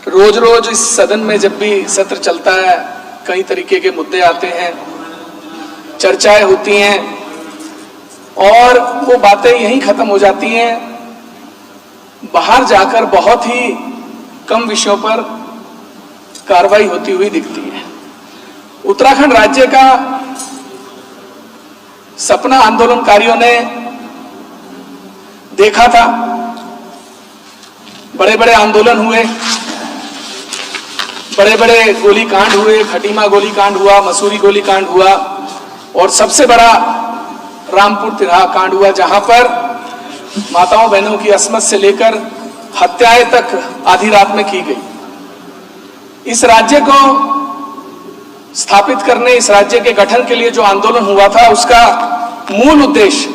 रोज रोज इस सदन में जब भी सत्र चलता है कई तरीके के मुद्दे आते हैं, चर्चाएं होती हैं और वो बातें यहीं खत्म हो जाती हैं। बाहर जाकर बहुत ही कम विषयों पर कार्रवाई होती हुई दिखती है। उत्तराखंड राज्य का सपना आंदोलनकारियों ने देखा था, बड़े बड़े आंदोलन हुए, बड़े बड़े गोलीकांड हुए, खटीमा गोलीकांड हुआ, मसूरी गोलीकांड हुआ और सबसे बड़ा रामपुर तिराहा कांड हुआ, जहां पर माताओं बहनों की असमत से लेकर हत्याएं तक आधी रात में की गई। इस राज्य को स्थापित करने, इस राज्य के गठन के लिए जो आंदोलन हुआ था, उसका मूल उद्देश्य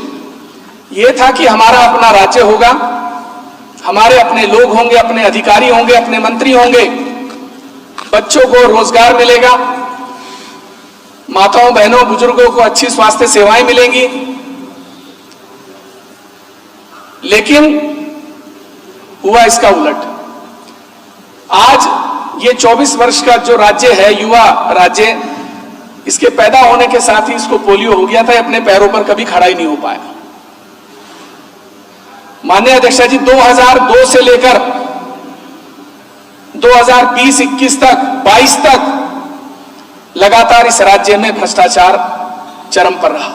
यह था कि हमारा अपना राज्य होगा, हमारे अपने लोग होंगे, अपने अधिकारी होंगे, अपने मंत्री होंगे, बच्चों को रोजगार मिलेगा, माताओं बहनों बुजुर्गों को अच्छी स्वास्थ्य सेवाएं मिलेंगी। लेकिन हुआ इसका उलट। आज ये 24 वर्ष का जो राज्य है, युवा राज्य, इसके पैदा होने के साथ ही इसको पोलियो हो गया था, अपने पैरों पर कभी खड़ा ही नहीं हो पाया। माननीय अध्यक्ष जी, 2002 से लेकर 2020-21 तक, 22 तक लगातार इस राज्य में भ्रष्टाचार चरम पर रहा।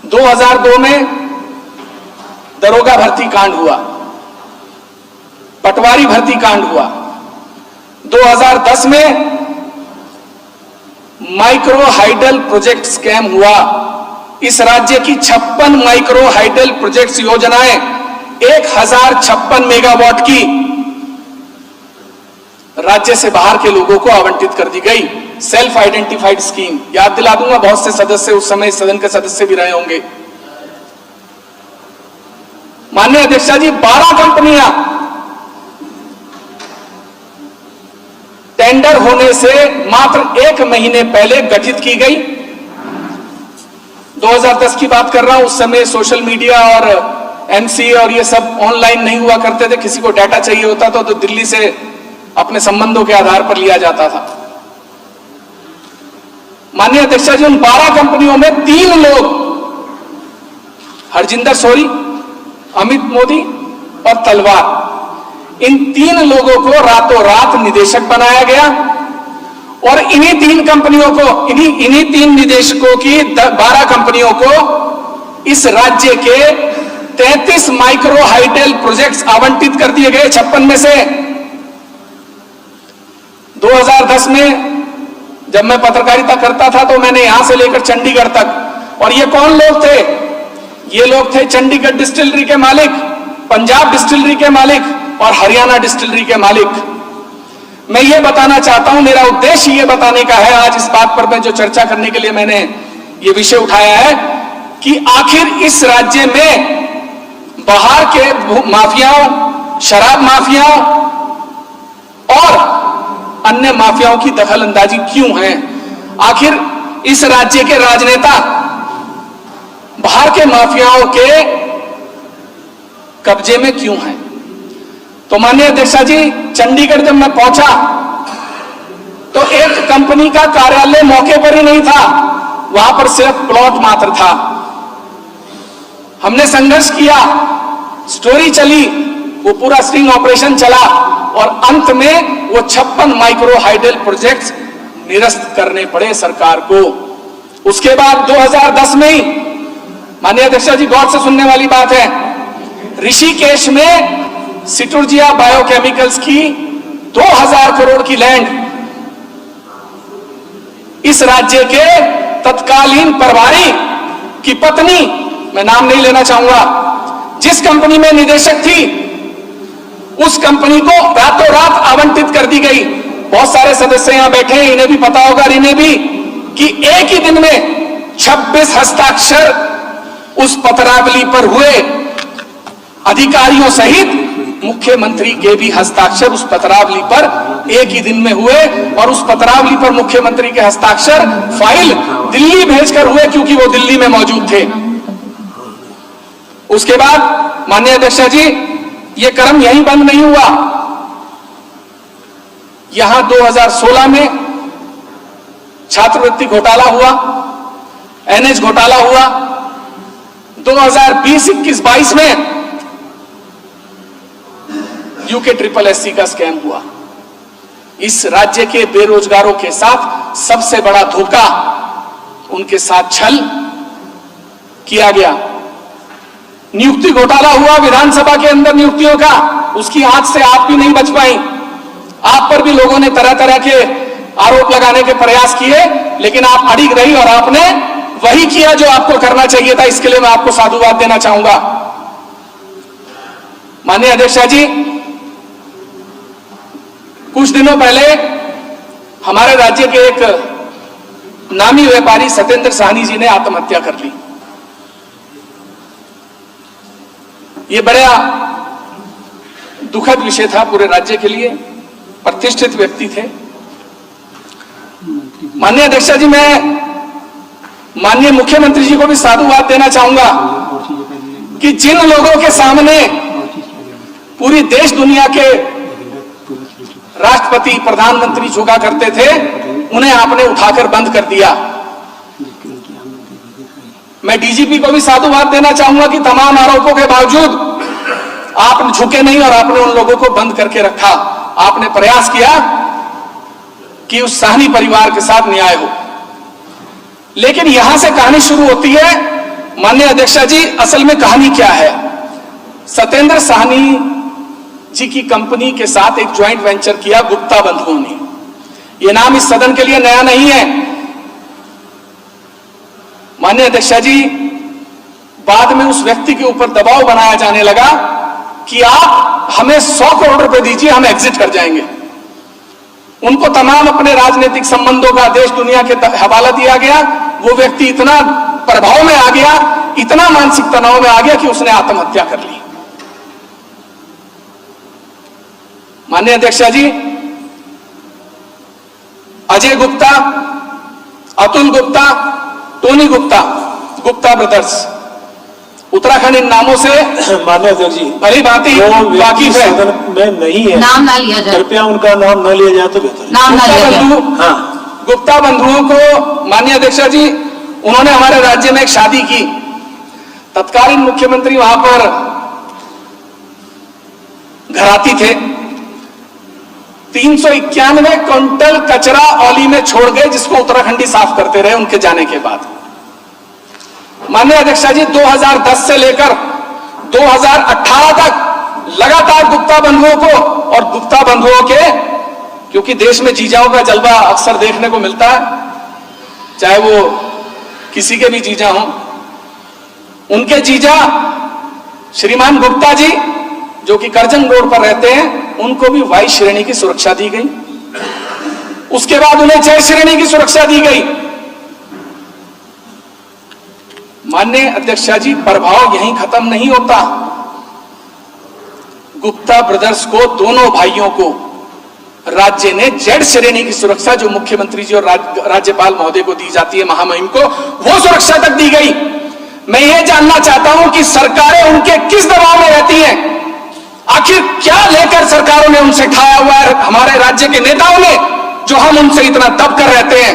2002 में दरोगा भर्ती कांड हुआ, पटवारी भर्ती कांड हुआ। 2010 में माइक्रो हाइडल प्रोजेक्ट स्कैम हुआ। इस राज्य की 56 माइक्रो हाइडल प्रोजेक्ट्स योजनाएं 1056 मेगावाट की राज्य से बाहर के लोगों को आवंटित कर दी गई। सेल्फ आइडेंटिफाइड स्कीम, याद दिला दूंगा, बहुत से सदस्य उस समय सदन के सदस्य भी रहे होंगे। माननीय अध्यक्ष जी, 12 कंपनियां टेंडर होने से मात्र 1 महीने पहले गठित की गई। 2010 की बात कर रहा हूं, उस समय सोशल मीडिया और एमसी और ये सब ऑनलाइन नहीं हुआ करते थे। किसी को डाटा चाहिए होता था तो दिल्ली से अपने संबंधों के आधार पर लिया जाता था। माननीय अध्यक्ष जी, उन 12 कंपनियों में 3 लोग, हरजिंदर सोरी, अमित मोदी और तलवार, इन 3 लोगों को रातों रात निदेशक बनाया गया और इन्हीं 3 कंपनियों को, इन्हीं 3 निदेशकों की 12 कंपनियों को इस राज्य के 33 माइक्रो हाइडल प्रोजेक्ट्स आवंटित कर दिए गए 56 में से। 2010 में जब मैं पत्रकारिता करता था तो मैंने यहां से लेकर चंडीगढ़ तक, और ये कौन लोग थे? ये लोग थे चंडीगढ़ डिस्टिलरी के मालिक, पंजाब डिस्टिलरी के मालिक और हरियाणा डिस्टिलरी के मालिक। मैं ये बताना चाहता हूं, मेरा उद्देश्य ये बताने का है आज इस बात पर मैं जो चर्चा करने के लिए मैंने ये विषय उठाया है कि आखिर इस राज्य में बाहर के माफियाओं, शराब माफियाओं और अन्य माफियाओं की दखल अंदाजी क्यों है? आखिर इस राज्य के राजनेता बाहर के माफियाओं के कब्जे में क्यों हैं? तो माननीय अध्यक्ष जी, चंडीगढ़ जब मैं पहुंचा तो एक कंपनी का कार्यालय मौके पर ही नहीं था, वहां पर सिर्फ प्लॉट मात्र था। हमने संघर्ष किया, स्टोरी चली, वो पूरा स्टिंग ऑपरेशन चला और अंत में वो 56 माइक्रो हाइडल प्रोजेक्ट्स निरस्त करने पड़े सरकार को। उसके बाद 2010 में ही, माननीय अध्यक्ष जी, गौर से सुनने वाली बात है, ऋषिकेश में सिटुर्जिया बायोकेमिकल्स की 2000 करोड़ की लैंड इस राज्य के तत्कालीन प्रभारी की पत्नी, मैं नाम नहीं लेना चाहूंगा, जिस कंपनी में निदेशक थी, उस कंपनी को रातों रात आवंटित कर दी गई। बहुत सारे सदस्य यहां बैठे हैं, इन्हें भी पता होगा, इन्हें भी, कि एक ही दिन में 26 हस्ताक्षर उस पत्रावली पर हुए। अधिकारियों सहित मुख्यमंत्री के भी हस्ताक्षर उस पत्रावली पर एक ही दिन में हुए और उस पत्रावली पर मुख्यमंत्री के हस्ताक्षर फाइल दिल्ली भेजकर हुए, क्योंकि वो दिल्ली में मौजूद थे। उसके बाद माननीय अध्यक्ष जी, ये क्रम यहीं बंद नहीं हुआ। यहां 2016 में छात्रवृत्ति घोटाला हुआ, एनएच घोटाला हुआ, 2020, 21, 22 में यूके ट्रिपल एससी का स्कैम हुआ। इस राज्य के बेरोजगारों के साथ सबसे बड़ा धोखा, उनके साथ छल किया गया। नियुक्ति घोटाला हुआ विधानसभा के अंदर नियुक्तियों का, उसकी आंच से आप भी नहीं बच पाई। आप पर भी लोगों ने तरह तरह के आरोप लगाने के प्रयास किए, लेकिन आप अड़िग रही और आपने वही किया जो आपको करना चाहिए था। इसके लिए मैं आपको साधुवाद देना चाहूंगा। माननीय अध्यक्ष जी, कुछ दिनों पहले हमारे राज्य के एक नामी व्यापारी सत्येंद्र साहनी जी ने आत्महत्या कर ली। ये बड़ा दुखद विषय था पूरे राज्य के लिए, प्रतिष्ठित व्यक्ति थे। माननीय अध्यक्ष जी, मैं माननीय मुख्यमंत्री जी को भी साधुवाद देना चाहूंगा कि जिन लोगों के सामने पूरी देश दुनिया के राष्ट्रपति, प्रधानमंत्री झुका करते थे, उन्हें आपने उठाकर बंद कर दिया। मैं डीजीपी को भी साधुवाद देना चाहूंगा कि तमाम आरोपों के बावजूद आप झुके नहीं और आपने उन लोगों को बंद करके रखा। आपने प्रयास किया कि उस साहनी परिवार के साथ न्याय हो। लेकिन यहां से कहानी शुरू होती है। माननीय अध्यक्ष जी, असल में कहानी क्या है? सत्येंद्र साहनी जी की कंपनी के साथ एक ज्वाइंट वेंचर किया गुप्ता बंधुओं ने। यह नाम इस सदन के लिए नया नहीं है। माननीय अध्यक्ष जी, बाद में उस व्यक्ति के ऊपर दबाव बनाया जाने लगा कि आप हमें 100 करोड़ रुपए दीजिए, हम एग्जिट कर जाएंगे। उनको तमाम अपने राजनीतिक संबंधों का देश दुनिया के हवाला दिया गया। वो व्यक्ति इतना प्रभाव में आ गया, इतना मानसिक तनाव में आ गया कि उसने आत्महत्या कर ली। माननीय अध्यक्ष जी, अजय गुप्ता, अतुल गुप्ता, टोनी गुप्ता, गुप्ता ब्रदर्स, उत्तराखंड इन नामों से माननीय अध्यक्ष जी भली भांति वाकिफ है। में नहीं है, नाम ना लिया जाए, कृपया उनका नाम न लिया जाए तो बेहतर। नाम ना लिया जाए। हाँ, गुप्ता बंधुओं को माननीय अध्यक्ष जी, उन्होंने हमारे राज्य में एक शादी की। तत्कालीन मुख्यमंत्री वहां पर घराती थे। 391 क्विंटल कचरा औली में छोड़ गए, जिसको उत्तराखंडी साफ करते रहे उनके जाने के बाद। माननीय अध्यक्ष जी, 2010 से लेकर 2018 तक लगातार गुप्ता बंधुओं को और गुप्ता बंधुओं के, क्योंकि देश में जीजाओं का जलवा अक्सर देखने को मिलता है, चाहे वो किसी के भी जीजा हों, उनके जीजा श्रीमान गुप्ता जी जो कि करजन रोड पर रहते हैं, उनको भी वाई श्रेणी की सुरक्षा दी गई। उसके बाद उन्हें जय श्रेणी की सुरक्षा दी गई। माननीय अध्यक्ष जी, प्रभाव यहीं खत्म नहीं होता। गुप्ता ब्रदर्स को, दोनों भाइयों को राज्य ने जेड श्रेणी की सुरक्षा, जो मुख्यमंत्री जी और राज्यपाल महोदय को दी जाती है, महामहिम को, वो सुरक्षा तक दी गई। मैं ये जानना चाहता हूं कि सरकारें उनके किस दबाव में रहती हैं? आखिर क्या लेकर सरकारों ने उनसे खाया हुआ है, हमारे राज्य के नेताओं ने, जो हम उनसे इतना दब कर रहते हैं?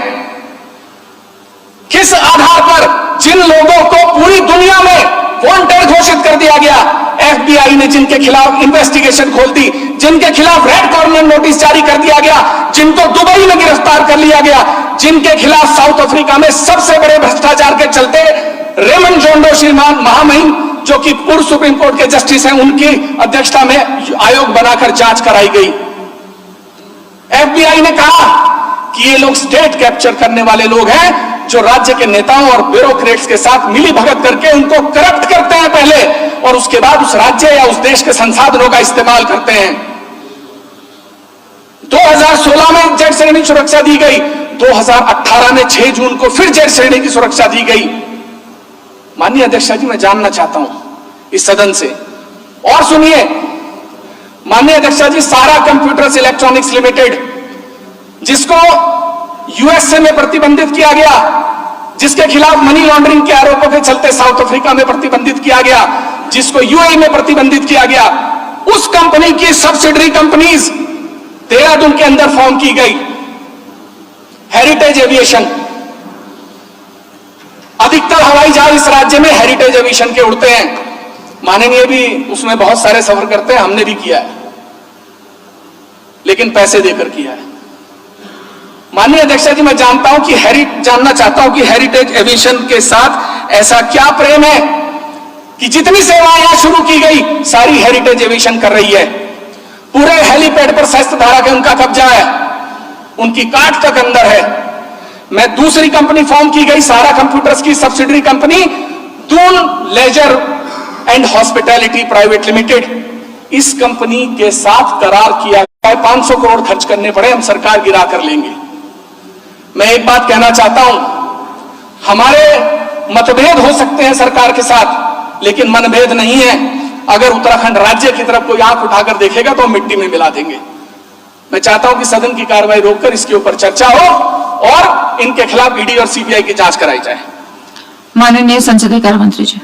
किस आधार पर जिन लोगों को पूरी दुनिया में वांटेड घोषित कर दिया गया, एफबीआई ने जिनके खिलाफ इन्वेस्टिगेशन खोल दी, जिनके खिलाफ रेड कॉर्नर नोटिस जारी कर दिया गया, जिनको दुबई में गिरफ्तार कर लिया गया, जिनके खिलाफ साउथ अफ्रीका में सबसे बड़े भ्रष्टाचार के चलते रेमंड जोंडो श्रीमान महामहिम, जो कि पूर्व सुप्रीम कोर्ट के जस्टिस हैं, उनकी अध्यक्षता में आयोग बनाकर जांच कराई गई। एफबीआई ने कहा कि ये लोग स्टेट कैप्चर करने वाले लोग हैं, जो राज्य के नेताओं और ब्यूरोक्रेट्स के साथ मिली भगत करके उनको करप्ट करते हैं पहले, और उसके बाद उस राज्य या उस देश के संसाधनों का इस्तेमाल करते हैं। 2016 में जेड श्रेणी सुरक्षा दी गई, 2018 में 6 जून को फिर जेड श्रेणी की सुरक्षा दी गई। माननीय अध्यक्ष जी, मैं जानना चाहता हूं इस सदन से, और सुनिए माननीय अध्यक्ष जी, सारा कंप्यूटर्स इलेक्ट्रॉनिक्स लिमिटेड, जिसको यूएसए में प्रतिबंधित किया गया, जिसके खिलाफ मनी लॉन्ड्रिंग के आरोपों के चलते साउथ अफ्रीका में प्रतिबंधित किया गया, जिसको यूएई में प्रतिबंधित किया गया, उस कंपनी की सब्सिडरी कंपनीज देहरादून के अंदर फॉर्म की गई हेरिटेज एविएशन। अधिकतर हवाई जहाज इस राज्य में हेरिटेज एविएशन के उड़ते हैं। माननीय भी उसमें बहुत सारे सफर करते हैं, हमने भी किया है, लेकिन पैसे देकर किया है। माननीय अध्यक्ष जी, मैं जानना चाहता हूं कि हेरिटेज एविएशन के साथ ऐसा क्या प्रेम है कि जितनी सेवाएं यहां शुरू की गई सारी हेरिटेज एविएशन कर रही है। पूरे हेलीपैड पर शस्त्र धारा के उनका कब्जा है, उनकी काट तक अंदर है। मैं दूसरी कंपनी फॉर्म की गई सारा कंप्यूटर्स की subsidiary company Doon leisure and hospitality private limited, इस कंपनी के साथ करार किया गया। 500 करोड़ खर्च करने पड़े, हम सरकार गिरा कर लेंगे। मैं एक बात कहना चाहता हूं, हमारे मतभेद हो सकते हैं सरकार के साथ, लेकिन मनभेद नहीं है। अगर उत्तराखंड राज्य की तरफ कोई आंख उठाकर देखेगा तो हम मिट्टी में मिला देंगे। मैं चाहता हूं कि सदन की कार्रवाई रोककर इसके ऊपर चर्चा हो और इनके खिलाफ ईडी और सीबीआई की जांच कराई जाए। माननीय संसदीय कार्य मंत्री जी।